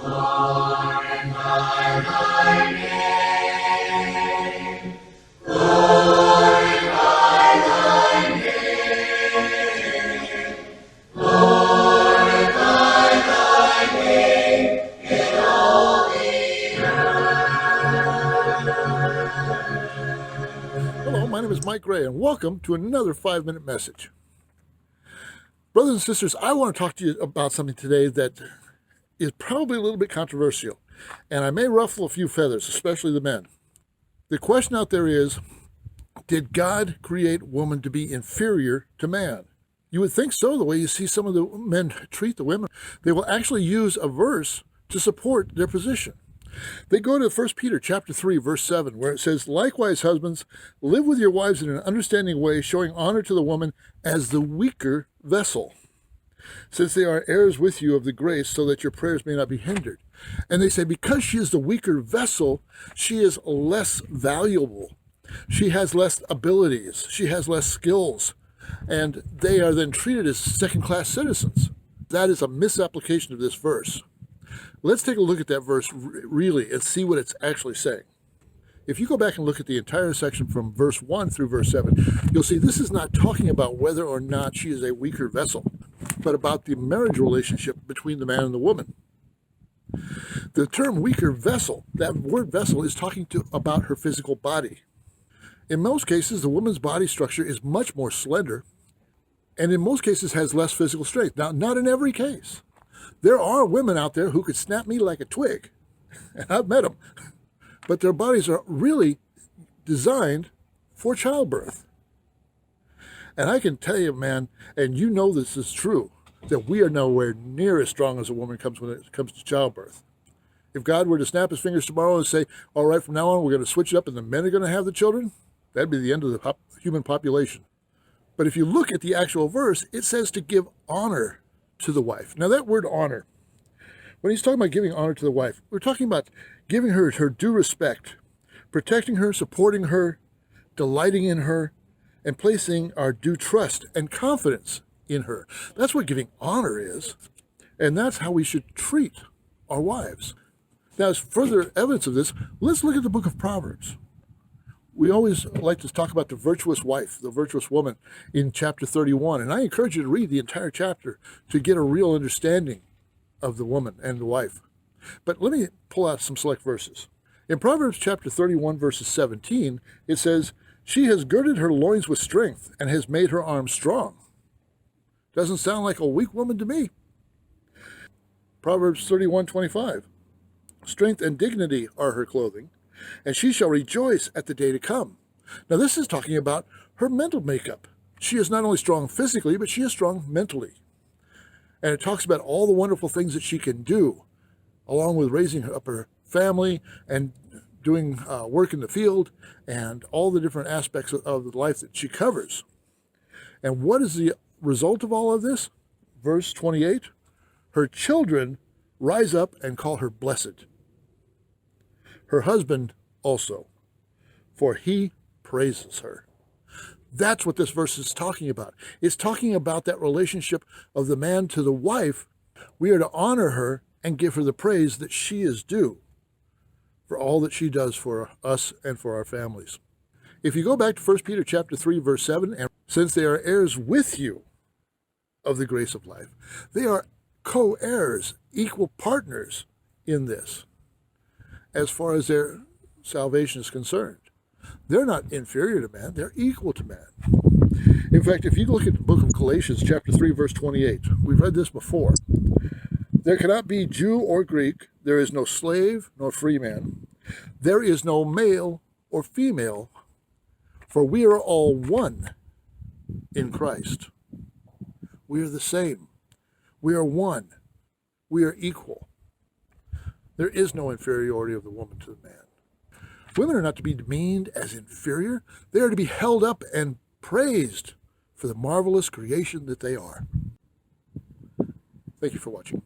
Hello, my name is Mike Gray, and welcome to another 5-minute message. Brothers and sisters, I want to talk to you about something today that is probably a little bit controversial, and I may ruffle a few feathers, especially the men. The question out there is, did God create woman to be inferior to man? You would think so, the way you see some of the men treat the women. They will actually use a verse to support their position. They go to 1 Peter chapter 3, verse 7, where it says, "Likewise, husbands, live with your wives in an understanding way, showing honor to the woman as the weaker vessel, since they are heirs with you of the grace, so that your prayers may not be hindered." And they say, because she is the weaker vessel, she is less valuable. She has less abilities. She has less skills. And they are then treated as second-class citizens. That is a misapplication of this verse. Let's take a look at that verse really and see what it's actually saying. If you go back and look at the entire section from verse 1 through verse 7, you'll see this is not talking about whether or not she is a weaker vessel, but about the marriage relationship between the man and the woman. The term weaker vessel, that word vessel, is talking about her physical body. In most cases, the woman's body structure is much more slender, and in most cases has less physical strength. Now, not in every case. There are women out there who could snap me like a twig, and I've met them, but their bodies are really designed for childbirth. And I can tell you, man, and you know this is true, that we are nowhere near as strong as a woman when it comes to childbirth. If God were to snap his fingers tomorrow and say, all right, from now on, we're going to switch it up and the men are going to have the children, that'd be the end of the human population. But if you look at the actual verse, it says to give honor to the wife. Now that word honor, when he's talking about giving honor to the wife, we're talking about giving her her due respect, protecting her, supporting her, delighting in her, and placing our due trust and confidence in her. That's what giving honor is, and that's how we should treat our wives. Now, as further evidence of this, let's look at the book of Proverbs. We always like to talk about the virtuous wife, the virtuous woman, in chapter 31. And I encourage you to read the entire chapter to get a real understanding of the woman and the wife. But let me pull out some select verses. In Proverbs chapter 31, verses 17, it says, "She has girded her loins with strength and has made her arms strong." Doesn't sound like a weak woman to me. Proverbs 31:25, "Strength and dignity are her clothing, and she shall rejoice at the day to come." Now this is talking about her mental makeup. She is not only strong physically, but she is strong mentally. And it talks about all the wonderful things that she can do, along with raising up her family and doing work in the field and all the different aspects of the life that she covers. And what is the result of all of this? Verse 28, "Her children rise up and call her blessed. Her husband also, for he praises her." That's what this verse is talking about. It's talking about that relationship of the man to the wife. We are to honor her and give her the praise that she is due for all that she does for us and for our families. If you go back to 1 Peter chapter 3, verse 7, and since they are heirs with you of the grace of life, they are co-heirs, equal partners in this as far as their salvation is concerned. They're not inferior to man, they're equal to man. In fact, if you look at the book of Galatians, chapter 3, verse 28, we've read this before. "There cannot be Jew or Greek, there is no slave nor free man, there is no male or female, for we are all one in Christ." We are the same. We are one. We are equal. There is no inferiority of the woman to the man. Women are not to be demeaned as inferior. They are to be held up and praised for the marvelous creation that they are. Thank you for watching.